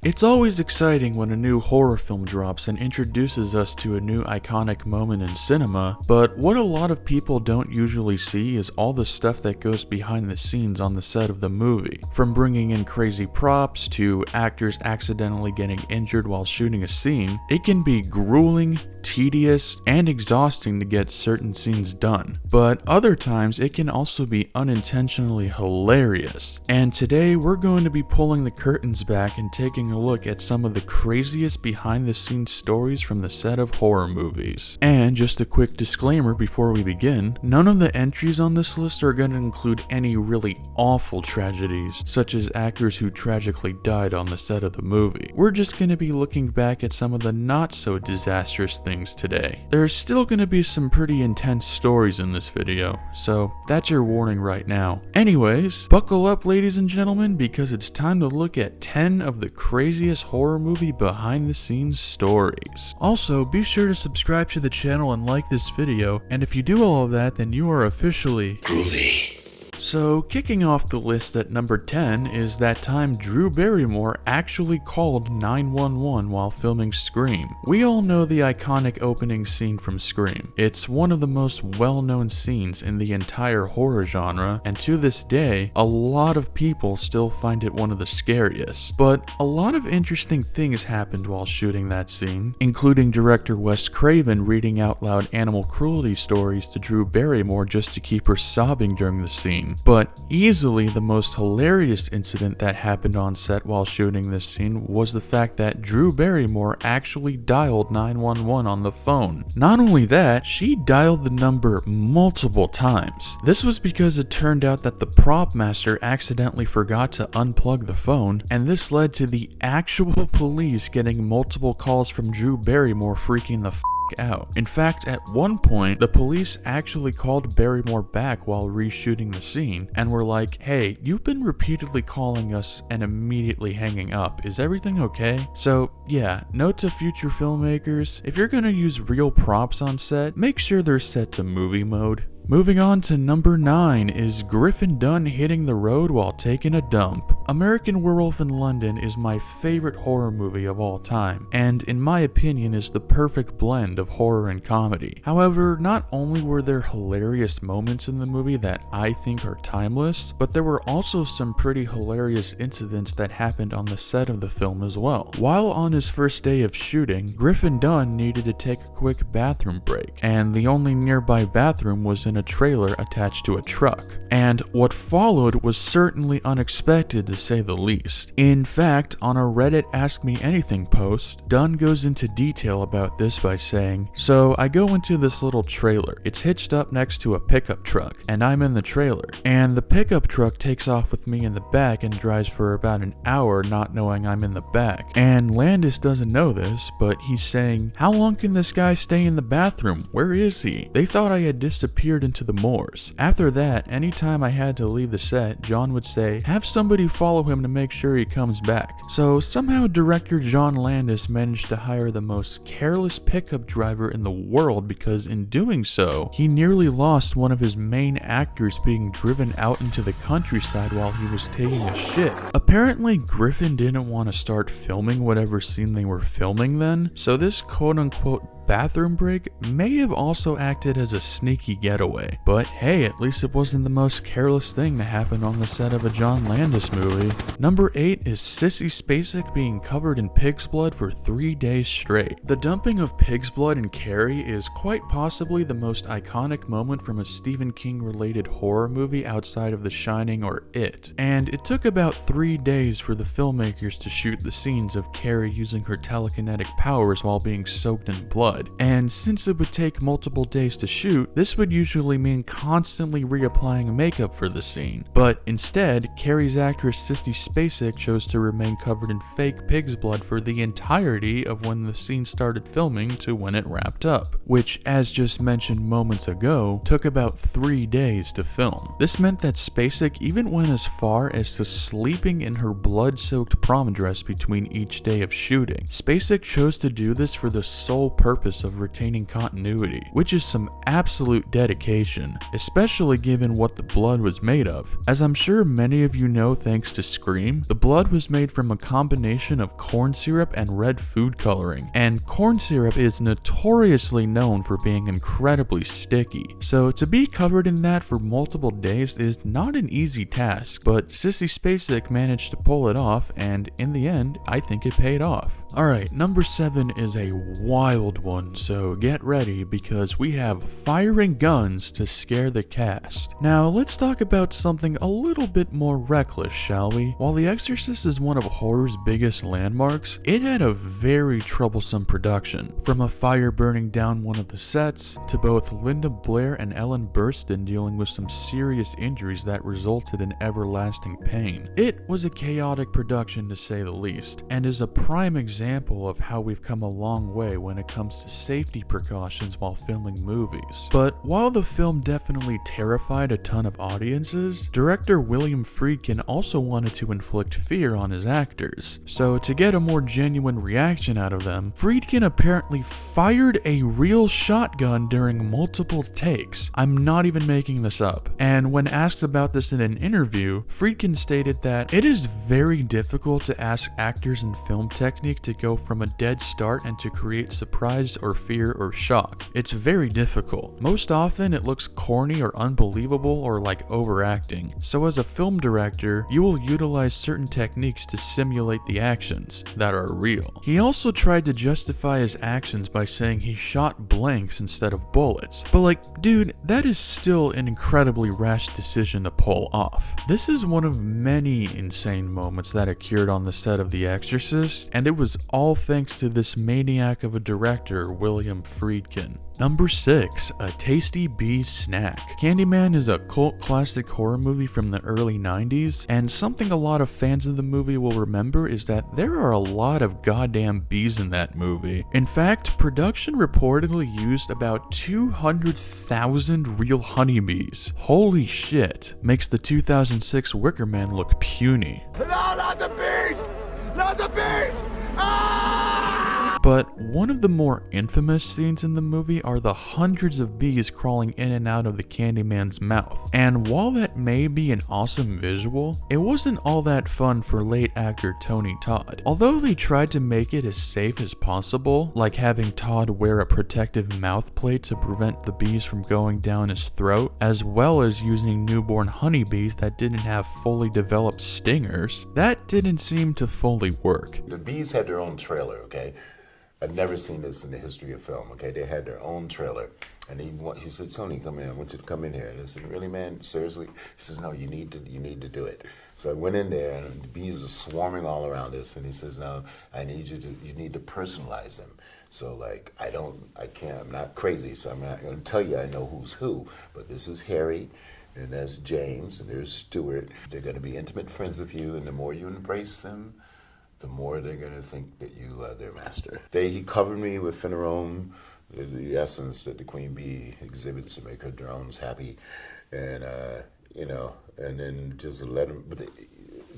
It's always exciting when a new horror film drops and introduces us to a new iconic moment in cinema, but what a lot of people don't usually see is all the stuff that goes behind the scenes on the set of the movie. From bringing in crazy props to actors accidentally getting injured while shooting a scene, it can be grueling, tedious, and exhausting to get certain scenes done. But other times it can also be unintentionally hilarious. And today we're going to be pulling the curtains back and taking a look at some of the craziest behind the scenes stories from the set of horror movies. And just a quick disclaimer before we begin, none of the entries on this list are going to include any really awful tragedies, such as actors who tragically died on the set of the movie. We're just going to be looking back at some of the not so disastrous things today. There's still going to be some pretty intense stories in this video, so that's your warning right now. Anyways, buckle up ladies and gentlemen, because it's time to look at 10 of the craziest horror movie behind the scenes stories. Also, be sure to subscribe to the channel and like this video, and if you do all of that, then you are officially groovy. So, kicking off the list at number 10 is that time Drew Barrymore actually called 911 while filming Scream. We all know the iconic opening scene from Scream. It's one of the most well-known scenes in the entire horror genre, and to this day, a lot of people still find it one of the scariest. But a lot of interesting things happened while shooting that scene, including director Wes Craven reading out loud animal cruelty stories to Drew Barrymore just to keep her sobbing during the scene. But easily the most hilarious incident that happened on set while shooting this scene was the fact that Drew Barrymore actually dialed 911 on the phone. Not only that, she dialed the number multiple times. This was because it turned out that the prop master accidentally forgot to unplug the phone, and this led to the actual police getting multiple calls from Drew Barrymore freaking the out. In fact, at one point, the police actually called Barrymore back while reshooting the scene and were like, "Hey, you've been repeatedly calling us and immediately hanging up. Is everything okay?" So yeah, note to future filmmakers, if you're gonna use real props on set, make sure they're set to movie mode. Moving on to number 9 is Griffin Dunne hitting the road while taking a dump. American Werewolf in London is my favorite horror movie of all time, and in my opinion is the perfect blend of horror and comedy. However, not only were there hilarious moments in the movie that I think are timeless, but there were also some pretty hilarious incidents that happened on the set of the film as well. While on his first day of shooting, Griffin Dunne needed to take a quick bathroom break, and the only nearby bathroom was in a trailer attached to a truck. And what followed was certainly unexpected to say the least. In fact, on a Reddit Ask Me Anything post, Dunn goes into detail about this by saying, "So I go into this little trailer. It's hitched up next to a pickup truck, and I'm in the trailer. And the pickup truck takes off with me in the back and drives for about an hour not knowing I'm in the back. And Landis doesn't know this, but he's saying, 'How long can this guy stay in the bathroom? Where is he?' They thought I had disappeared into the moors. After that, anytime I had to leave the set, John would say, 'Have somebody follow him to make sure he comes back.' So somehow director John Landis managed to hire the most careless pickup driver in the world, because in doing so, he nearly lost one of his main actors being driven out into the countryside while he was taking a shit." Apparently, Griffin didn't want to start filming whatever scene they were filming then, so this quote-unquote bathroom break may have also acted as a sneaky getaway. But hey, at least it wasn't the most careless thing to happen on the set of a John Landis movie. Number 8 is Sissy Spacek being covered in pig's blood for 3 days straight. The dumping of pig's blood in Carrie is quite possibly the most iconic moment from a Stephen King related horror movie outside of The Shining or It. And it took about 3 days for the filmmakers to shoot the scenes of Carrie using her telekinetic powers while being soaked in blood. And since it would take multiple days to shoot, this would usually mean constantly reapplying makeup for the scene. But instead, Carrie's actress Sissy Spacek chose to remain covered in fake pig's blood for the entirety of when the scene started filming to when it wrapped up, which, as just mentioned moments ago, took about 3 days to film. This meant that Spacek even went as far as to sleeping in her blood-soaked prom dress between each day of shooting. Spacek chose to do this for the sole purpose purpose of retaining continuity, which is some absolute dedication, especially given what the blood was made of. As I'm sure many of you know thanks to Scream, the blood was made from a combination of corn syrup and red food coloring, and corn syrup is notoriously known for being incredibly sticky, so to be covered in that for multiple days is not an easy task, but Sissy Spacek managed to pull it off, and in the end, I think it paid off. Alright, number 7 is a wild one, so get ready because we have firing guns to scare the cast. Now, let's talk about something a little bit more reckless, shall we? While The Exorcist is one of horror's biggest landmarks, it had a very troublesome production. From a fire burning down one of the sets, to both Linda Blair and Ellen Burstyn dealing with some serious injuries that resulted in everlasting pain. It was a chaotic production to say the least, and is a prime example of how we've come a long way when it comes to safety precautions while filming movies. But while the film definitely terrified a ton of audiences, director William Friedkin also wanted to inflict fear on his actors. So to get a more genuine reaction out of them, Friedkin apparently fired a real shotgun during multiple takes. I'm not even making this up. And when asked about this in an interview, Friedkin stated that it is very difficult to ask actors in film technique to go from a dead start and to create surprise or fear or shock. It's very difficult. Most often it looks corny or unbelievable or like overacting. So as a film director, you will utilize certain techniques to simulate the actions that are real. He also tried to justify his actions by saying he shot blanks instead of bullets. But like, dude, that is still an incredibly rash decision to pull off. This is one of many insane moments that occurred on the set of The Exorcist, and it was all thanks to this maniac of a director, William Friedkin. Number 6, A Tasty Bee's Snack. Candyman is a cult classic horror movie from the early 90s, and something a lot of fans of the movie will remember is that there are a lot of goddamn bees in that movie. In fact, production reportedly used about 200,000 real honeybees. Holy shit. Makes the 2006 Wicker Man look puny. No, not the bees! Not the bees! Ah! But one of the more infamous scenes in the movie are the hundreds of bees crawling in and out of the Candyman's mouth. And while that may be an awesome visual, it wasn't all that fun for late actor Tony Todd. Although they tried to make it as safe as possible, like having Todd wear a protective mouth plate to prevent the bees from going down his throat, as well as using newborn honeybees that didn't have fully developed stingers, that didn't seem to fully work. The bees had their own trailer, okay? I've never seen this in the history of film, okay? They had their own trailer. And he said, Tony, come in. I want you to come in here. And I said, really, man? Seriously? He says, no, you need to do it. So I went in there, and the bees are swarming all around us. And he says, no, you need to personalize them. So, like, I'm not crazy, so I'm not going to tell you I know who's who. But this is Harry, and that's James, and there's Stuart. They're going to be intimate friends of you, and the more you embrace them, the more they're going to think that you are their master. He covered me with phenarone, the essence that the queen bee exhibits to make her drones happy. And, and then just let them...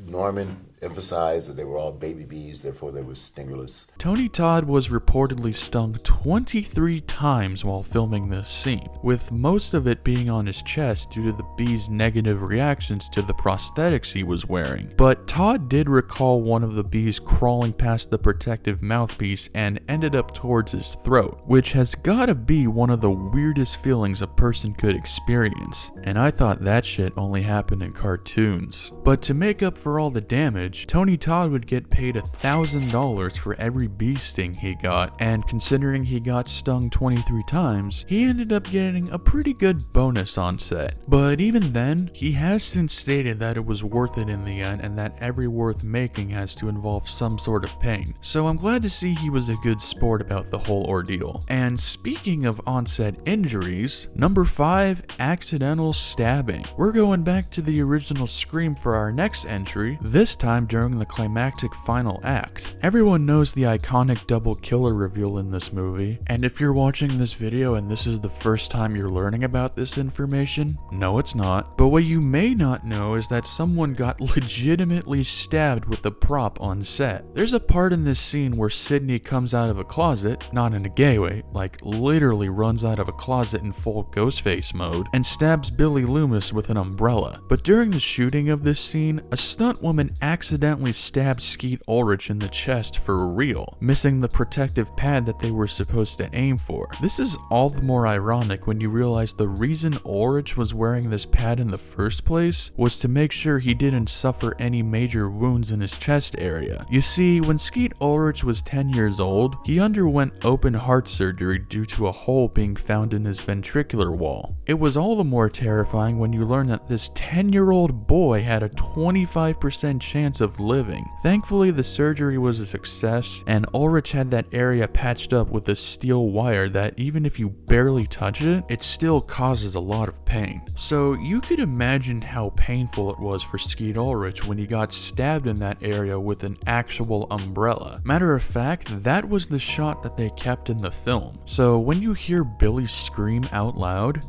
Norman emphasized that they were all baby bees, therefore they were stingerless. Tony Todd was reportedly stung 23 times while filming this scene, with most of it being on his chest due to the bees' negative reactions to the prosthetics he was wearing. But Todd did recall one of the bees crawling past the protective mouthpiece and ended up towards his throat, which has gotta be one of the weirdest feelings a person could experience, and I thought that shit only happened in cartoons. But to make up for all the damage, Tony Todd would get paid $1,000 for every bee sting he got, and considering he got stung 23 times, he ended up getting a pretty good bonus on set. But even then, he has since stated that it was worth it in the end and that every worth making has to involve some sort of pain. So I'm glad to see he was a good sport about the whole ordeal. And speaking of on-set injuries, number 5, accidental stabbing. We're going back to the original Scream for our next entry, this time time during the climactic final act. Everyone knows the iconic double killer reveal in this movie, and if you're watching this video and this is the first time you're learning about this information, no it's not. But what you may not know is that someone got legitimately stabbed with a prop on set. There's a part in this scene where Sydney comes out of a closet, not in a gay way, like literally runs out of a closet in full Ghostface mode, and stabs Billy Loomis with an umbrella. But during the shooting of this scene, a stunt woman accidentally stabbed Skeet Ulrich in the chest for real, missing the protective pad that they were supposed to aim for. This is all the more ironic when you realize the reason Ulrich was wearing this pad in the first place was to make sure he didn't suffer any major wounds in his chest area. You see, when Skeet Ulrich was 10 years old, he underwent open heart surgery due to a hole being found in his ventricular wall. It was all the more terrifying when you learn that this 10-year-old boy had a 25% chance of living. Thankfully, the surgery was a success, and Ulrich had that area patched up with a steel wire that even if you barely touch it, it still causes a lot of pain. So you could imagine how painful it was for Skeet Ulrich when he got stabbed in that area with an actual umbrella. Matter of fact, that was the shot that they kept in the film. So when you hear Billy scream out loud,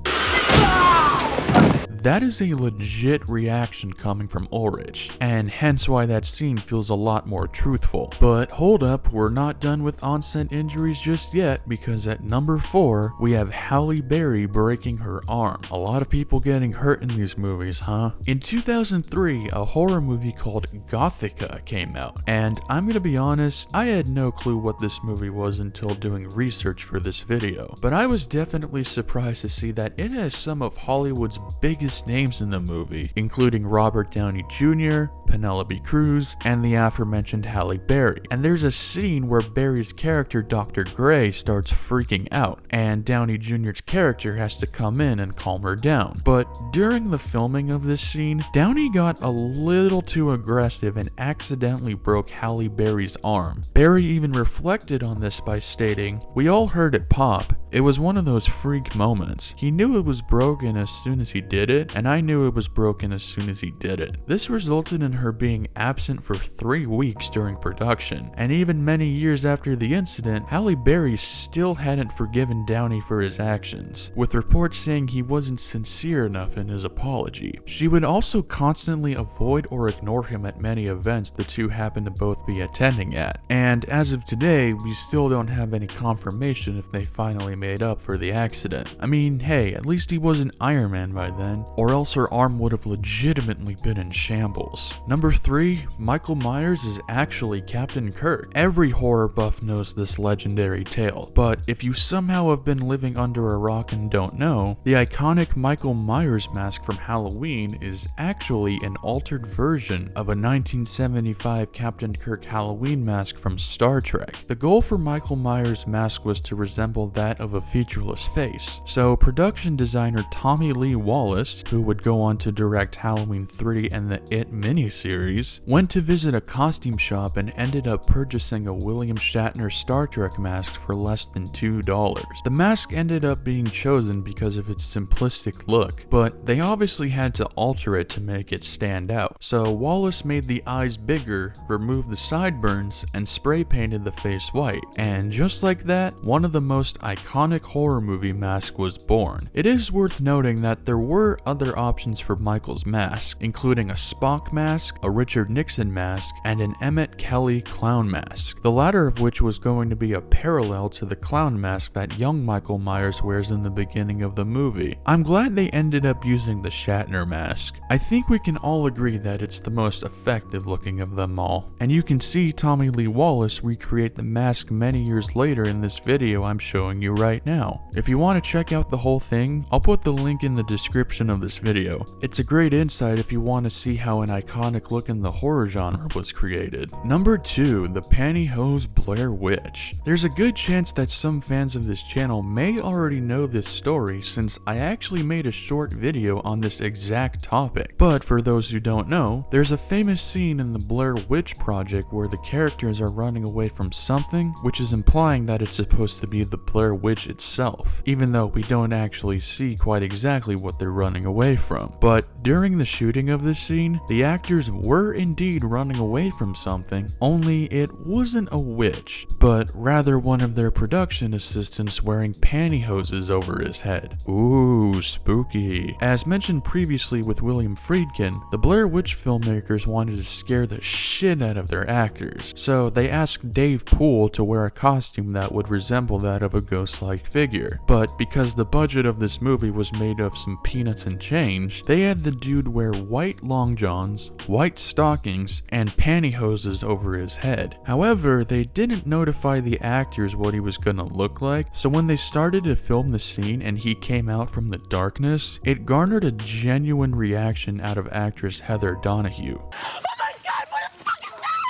that is a legit reaction coming from Ulrich, and hence why that scene feels a lot more truthful. But hold up, we're not done with onset injuries just yet, because at number 4, we have Halle Berry breaking her arm. A lot of people getting hurt in these movies, huh? In 2003, a horror movie called Gothica came out, and I'm gonna be honest, I had no clue what this movie was until doing research for this video. But I was definitely surprised to see that it has some of Hollywood's biggest names in the movie, including Robert Downey Jr., Penelope Cruz, and the aforementioned Halle Berry. And there's a scene where Berry's character Dr. Gray starts freaking out, and Downey Jr.'s character has to come in and calm her down. But during the filming of this scene, Downey got a little too aggressive and accidentally broke Halle Berry's arm. Berry even reflected on this by stating, "We all heard it pop. It was one of those freak moments. He knew it was broken as soon as he did it, and I knew it was broken as soon as he did it." This resulted in her being absent for 3 weeks during production, and even many years after the incident, Halle Berry still hadn't forgiven Downey for his actions, with reports saying he wasn't sincere enough in his apology. She would also constantly avoid or ignore him at many events the two happened to both be attending at, and as of today, we still don't have any confirmation if they finally made up for the accident. I mean, hey, at least he wasn't Iron Man by then, or else her arm would have legitimately been in shambles. Number 3, Michael Myers is actually Captain Kirk. Every horror buff knows this legendary tale, but if you somehow have been living under a rock and don't know, the iconic Michael Myers mask from Halloween is actually an altered version of a 1975 Captain Kirk Halloween mask from Star Trek. The goal for Michael Myers' mask was to resemble that of a featureless face, so production designer Tommy Lee Wallace, who would go on to direct Halloween 3 and the It miniseries, went to visit a costume shop and ended up purchasing a William Shatner Star Trek mask for less than $2. The mask ended up being chosen because of its simplistic look, but they obviously had to alter it to make it stand out. So Wallace made the eyes bigger, removed the sideburns, and spray painted the face white. And just like that, one of the most iconic horror movie masks was born. It is worth noting that there were other options for Michael's mask, including a Spock mask, a Richard Nixon mask, and an Emmett Kelly clown mask, the latter of which was going to be a parallel to the clown mask that young Michael Myers wears in the beginning of the movie. I'm glad they ended up using the Shatner mask. I think we can all agree that it's the most effective looking of them all, and you can see Tommy Lee Wallace recreate the mask many years later in this video I'm showing you right now. If you want to check out the whole thing, I'll put the link in the description of this video. It's a great insight if you want to see how an iconic look in the horror genre was created. Number 2, the Pantyhose Blair Witch. There's a good chance that some fans of this channel may already know this story since I actually made a short video on this exact topic. But for those who don't know, there's a famous scene in the Blair Witch Project where the characters are running away from something, which is implying that it's supposed to be the Blair Witch Witch itself, even though we don't actually see quite exactly what they're running away from. But during the shooting of this scene, the actors were indeed running away from something, only it wasn't a witch, but rather one of their production assistants wearing pantyhoses over his head. Ooh, spooky. As mentioned previously with William Friedkin, the Blair Witch filmmakers wanted to scare the shit out of their actors, so they asked Dave Poole to wear a costume that would resemble that of a ghost-like figure. But because the budget of this movie was made of some peanuts and change, they had the dude wear white long johns, white stockings, and pantyhoses over his head. However, they didn't notify the actors what he was gonna look like, so when they started to film the scene and he came out from the darkness, it garnered a genuine reaction out of actress Heather Donahue. Oh my god, what the fuck is that?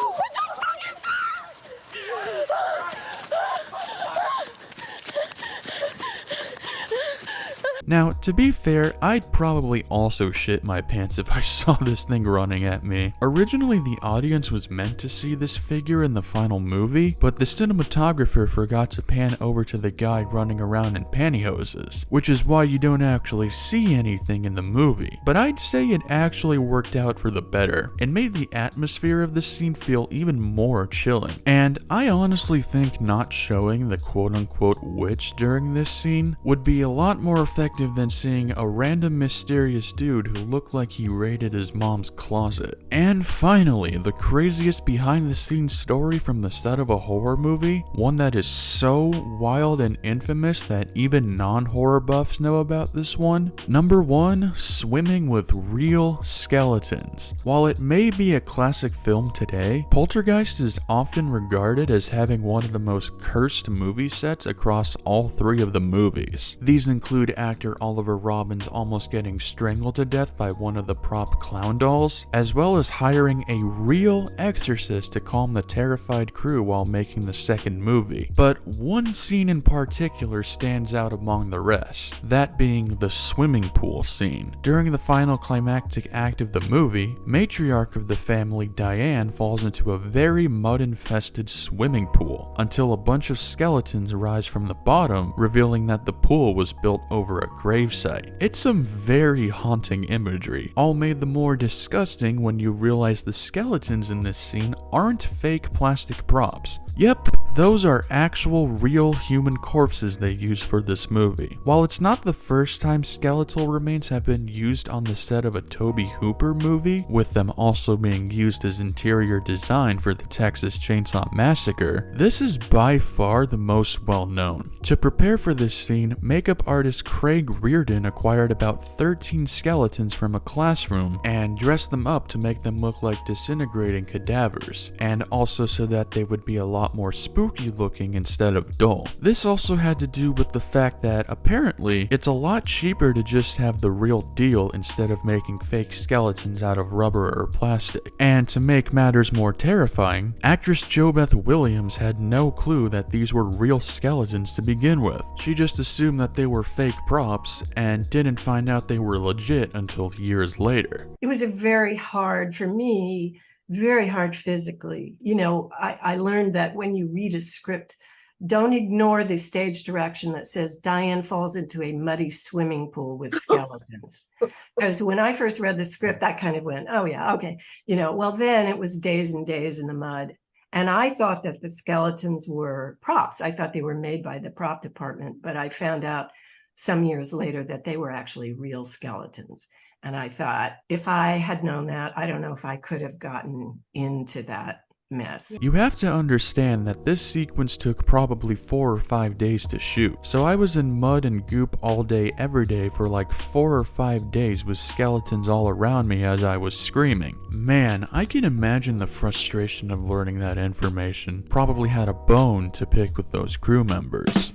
What the fuck is Now, to be fair, I'd probably also shit my pants if I saw this thing running at me. Originally, the audience was meant to see this figure in the final movie, but the cinematographer forgot to pan over to the guy running around in pantyhoses, which is why you don't actually see anything in the movie. But I'd say it actually worked out for the better, and made the atmosphere of the scene feel even more chilling. And I honestly think not showing the quote-unquote witch during this scene would be a lot more effective than seeing a random mysterious dude who looked like he raided his mom's closet. And finally, the craziest behind the scenes story from the set of a horror movie, one that is so wild and infamous that even non-horror buffs know about this one. Number 1, swimming with real skeletons. While it may be a classic film today, Poltergeist is often regarded as having one of the most cursed movie sets across all 3 of the movies. These include actor Oliver Robbins almost getting strangled to death by one of the prop clown dolls, as well as hiring a real exorcist to calm the terrified crew while making the second movie. But one scene in particular stands out among the rest, that being the swimming pool scene. During the final climactic act of the movie, matriarch of the family Diane falls into a very mud-infested swimming pool until a bunch of skeletons rise from the bottom, revealing that the pool was built over a gravesite. It's some very haunting imagery, all made the more disgusting when you realize the skeletons in this scene aren't fake plastic props. Yep, those are actual real human corpses they use for this movie. While it's not the first time skeletal remains have been used on the set of a Tobe Hooper movie, with them also being used as interior design for the Texas Chainsaw Massacre, this is by far the most well known. To prepare for this scene, makeup artist Craig Reardon acquired about 13 skeletons from a classroom and dressed them up to make them look like disintegrating cadavers, and also so that they would be a lot more spooky looking instead of dull. This also had to do with the fact that apparently it's a lot cheaper to just have the real deal instead of making fake skeletons out of rubber or plastic. And to make matters more terrifying, actress JoBeth Williams had no clue that these were real skeletons to begin with. She just assumed that they were fake props and didn't find out they were legit until years later. It was a very hard, for me, very hard physically. You know, I learned that when you read a script, don't ignore the stage direction that says Diane falls into a muddy swimming pool with skeletons. Because when I first read the script, I kind of went, oh yeah, okay. You know, well then it was days and days in the mud. And I thought that the skeletons were props. I thought they were made by the prop department, but I found out some years later that they were actually real skeletons. And I thought, if I had known that, I don't know if I could have gotten into that mess. You have to understand that this sequence took probably 4 or 5 days to shoot. So I was in mud and goop all day every day for like 4 or 5 days with skeletons all around me as I was screaming. Man, I can imagine the frustration of learning that information. Probably had a bone to pick with those crew members.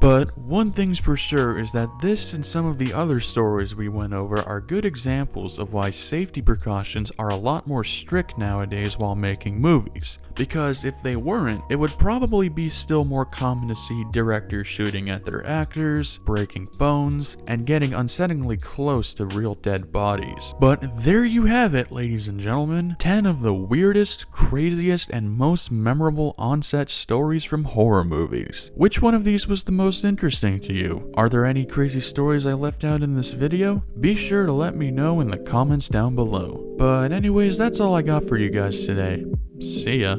But one thing's for sure is that this and some of the other stories we went over are good examples of why safety precautions are a lot more strict nowadays while making movies. Because if they weren't, it would probably be still more common to see directors shooting at their actors, breaking bones, and getting unsettlingly close to real dead bodies. But there you have it, ladies and gentlemen, 10 of the weirdest, craziest, and most memorable on-set stories from horror movies. Which one of these was the most interesting to you? Are there any crazy stories I left out in this video? Be sure to let me know in the comments down below. But anyways, that's all I got for you guys today. See ya.